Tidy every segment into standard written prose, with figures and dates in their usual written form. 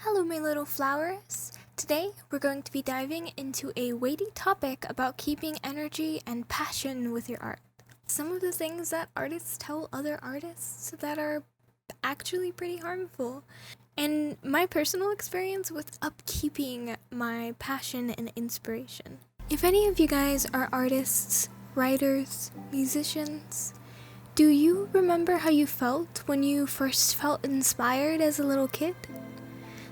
Hello, my little flowers. Today, we're going to be diving into a weighty topic about keeping energy and passion with your art. Some of the things that artists tell other artists that are actually pretty harmful, and my personal experience with upkeeping my passion and inspiration. If any of you guys are artists, writers, musicians, do you remember how you felt when you first felt inspired as a little kid?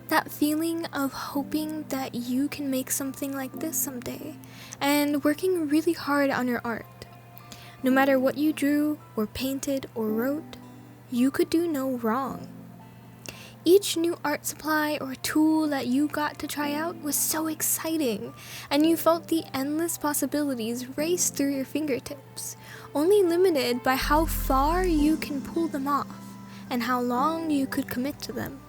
That feeling of hoping that you can make something like this someday, and working really hard on your art. No matter what you drew, or painted, or wrote, you could do no wrong. Each new art supply or tool that you got to try out was so exciting, and you felt the endless possibilities race through your fingertips, only limited by how far you can pull them off, and how long you could commit to them.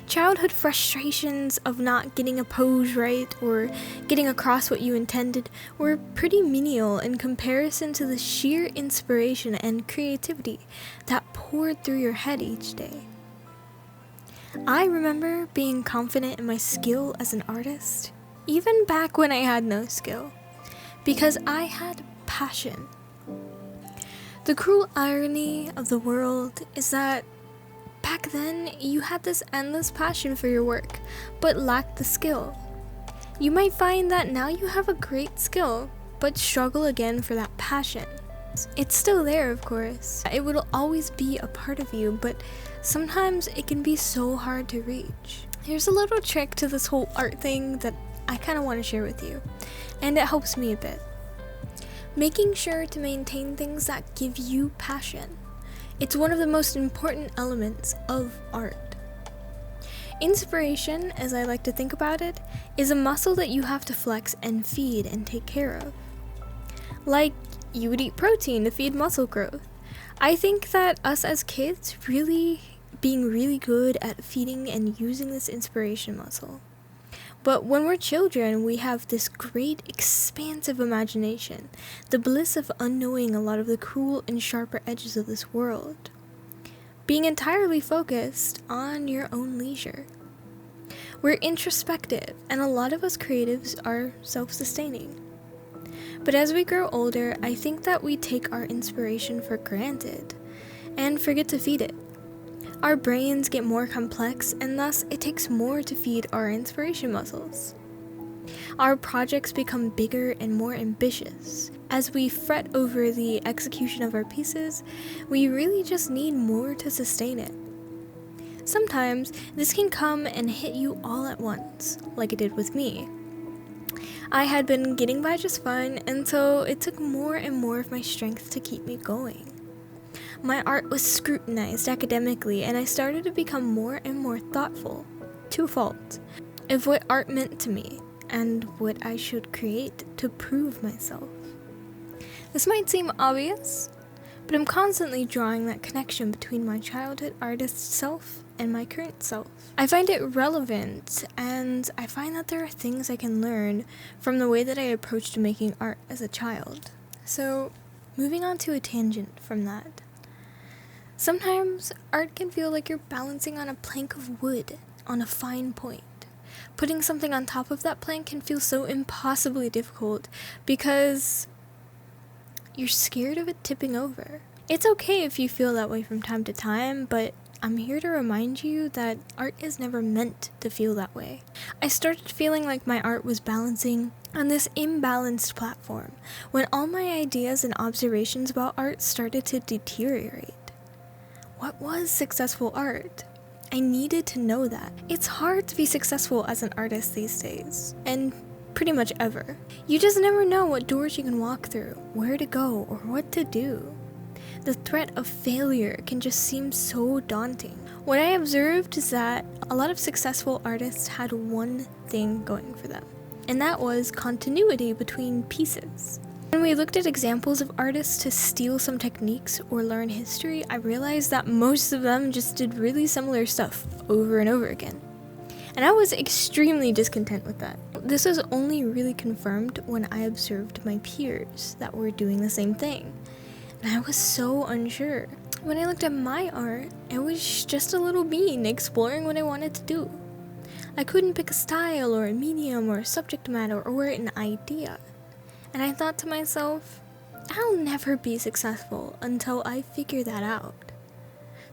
Childhood frustrations of not getting a pose right or getting across what you intended were pretty menial in comparison to the sheer inspiration and creativity that poured through your head each day. I remember being confident in my skill as an artist, even back when I had no skill, because I had passion. The cruel irony of the world is that back then, you had this endless passion for your work, but lacked the skill. You might find that now you have a great skill, but struggle again for that passion. It's still there, of course. It will always be a part of you, but sometimes it can be so hard to reach. Here's a little trick to this whole art thing that I kind of want to share with you, and it helps me a bit. Making sure to maintain things that give you passion. It's one of the most important elements of art. Inspiration, as I like to think about it, is a muscle that you have to flex and feed and take care of. Like you would eat protein to feed muscle growth. I think that us as kids being really good at feeding and using this inspiration muscle. But when we're children, we have this great, expansive imagination, the bliss of unknowing a lot of the cruel and sharper edges of this world, being entirely focused on your own leisure. We're introspective, and a lot of us creatives are self-sustaining. But as we grow older, I think that we take our inspiration for granted and forget to feed it. Our brains get more complex, and thus it takes more to feed our inspiration muscles. Our projects become bigger and more ambitious. As we fret over the execution of our pieces, we really just need more to sustain it. Sometimes this can come and hit you all at once, like it did with me. I had been getting by just fine, and so it took more and more of my strength to keep me going. My art was scrutinized academically, and I started to become more and more thoughtful, to a fault, of what art meant to me and what I should create to prove myself. This might seem obvious, but I'm constantly drawing that connection between my childhood artist self and my current self. I find it relevant, and I find that there are things I can learn from the way that I approached making art as a child. So, moving on to a tangent from that. Sometimes art can feel like you're balancing on a plank of wood on a fine point. Putting something on top of that plank can feel so impossibly difficult because you're scared of it tipping over. It's okay if you feel that way from time to time, but I'm here to remind you that art is never meant to feel that way. I started feeling like my art was balancing on this imbalanced platform when all my ideas and observations about art started to deteriorate. What was successful art? I needed to know that. It's hard to be successful as an artist these days, and pretty much ever. You just never know what doors you can walk through, where to go, or what to do. The threat of failure can just seem so daunting. What I observed is that a lot of successful artists had one thing going for them, and that was continuity between pieces. When we looked at examples of artists to steal some techniques or learn history, I realized that most of them just did really similar stuff over and over again. And I was extremely discontent with that. This was only really confirmed when I observed my peers that were doing the same thing. And I was so unsure. When I looked at my art, it was just a little bean exploring what I wanted to do. I couldn't pick a style or a medium or a subject matter or an idea. And I thought to myself, I'll never be successful until I figure that out.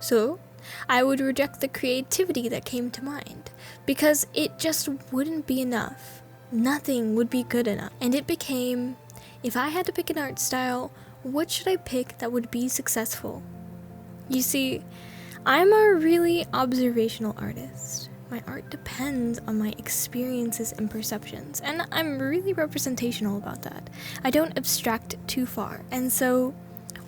So, I would reject the creativity that came to mind because it just wouldn't be enough. Nothing would be good enough. And it became, if I had to pick an art style, what should I pick that would be successful? You see, I'm a really observational artist. My art depends on my experiences and perceptions, and I'm really representational about that. I don't abstract too far, and so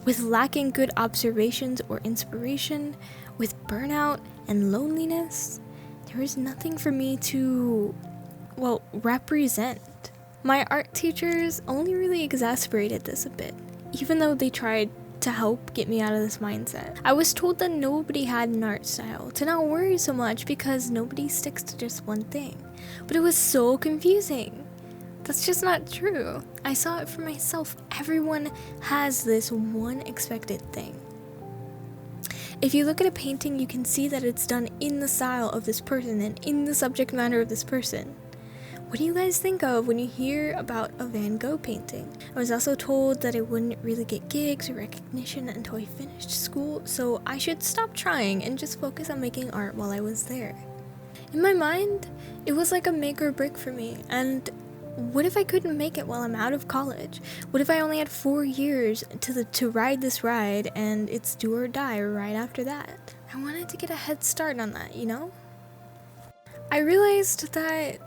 with lacking good observations or inspiration, with burnout and loneliness, there is nothing for me to, represent. My art teachers only really exacerbated this a bit, even though they tried to help get me out of this mindset. I was told that nobody had an art style, to not worry so much because nobody sticks to just one thing. But it was so confusing. That's just not true. I saw it for myself. Everyone has this one expected thing. If you look at a painting, you can see that it's done in the style of this person and in the subject matter of this person. What do you guys think of when you hear about a Van Gogh painting? I was also told that I wouldn't really get gigs or recognition until I finished school, so I should stop trying and just focus on making art while I was there. In my mind, it was like a make or break for me, and what if I couldn't make it while I'm out of college? What if I only had 4 years to ride this ride and it's do or die right after that? I wanted to get a head start on that, you know? I realized that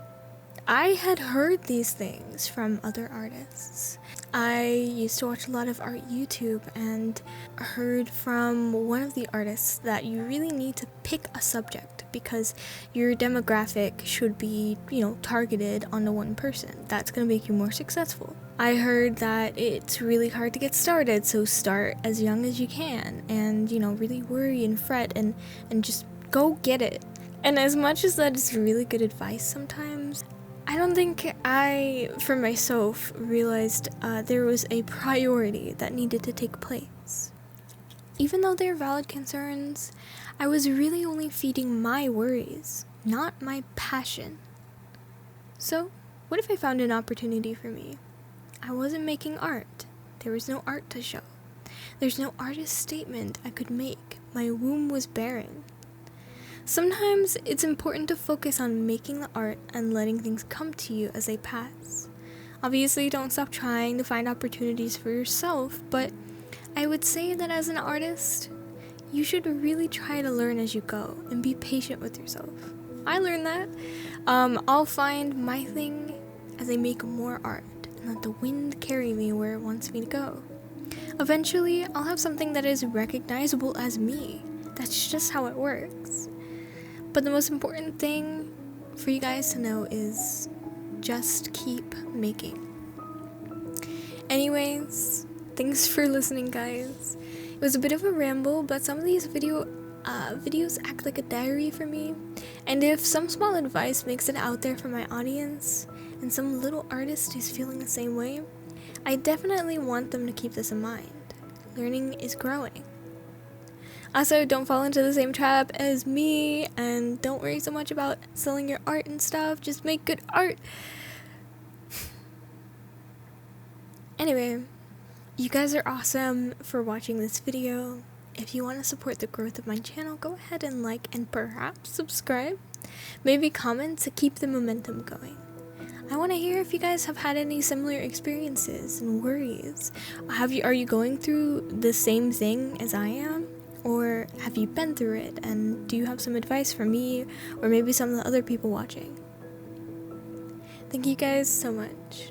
I had heard these things from other artists. I used to watch a lot of art YouTube and heard from one of the artists that you really need to pick a subject because your demographic should be, targeted onto one person. That's going to make you more successful. I heard that it's really hard to get started, so start as young as you can and, really worry and fret and just go get it. And as much as that is really good advice sometimes, I don't think I, for myself, realized there was a priority that needed to take place. Even though they're valid concerns, I was really only feeding my worries, not my passion. So, what if I found an opportunity for me? I wasn't making art. There was no art to show. There's no artist statement I could make. My womb was barren. Sometimes it's important to focus on making the art and letting things come to you as they pass. Obviously, don't stop trying to find opportunities for yourself, but I would say that as an artist, you should really try to learn as you go and be patient with yourself. I learned that. I'll find my thing as I make more art and let the wind carry me where it wants me to go. Eventually, I'll have something that is recognizable as me. That's just how it works. But the most important thing for you guys to know is just keep making. Anyways, thanks for listening, guys. It was a bit of a ramble, but some of these videos act like a diary for me. And if some small advice makes it out there for my audience, and some little artist is feeling the same way, I definitely want them to keep this in mind. Learning is growing. Also, don't fall into the same trap as me, and don't worry so much about selling your art and stuff. Just make good art. Anyway, you guys are awesome for watching this video. If you want to support the growth of my channel, go ahead and like and perhaps subscribe. Maybe comment to keep the momentum going. I want to hear if you guys have had any similar experiences and worries. Are you going through the same thing as I am? Or have you been through it, and do you have some advice for me or maybe some of the other people watching? Thank you guys so much.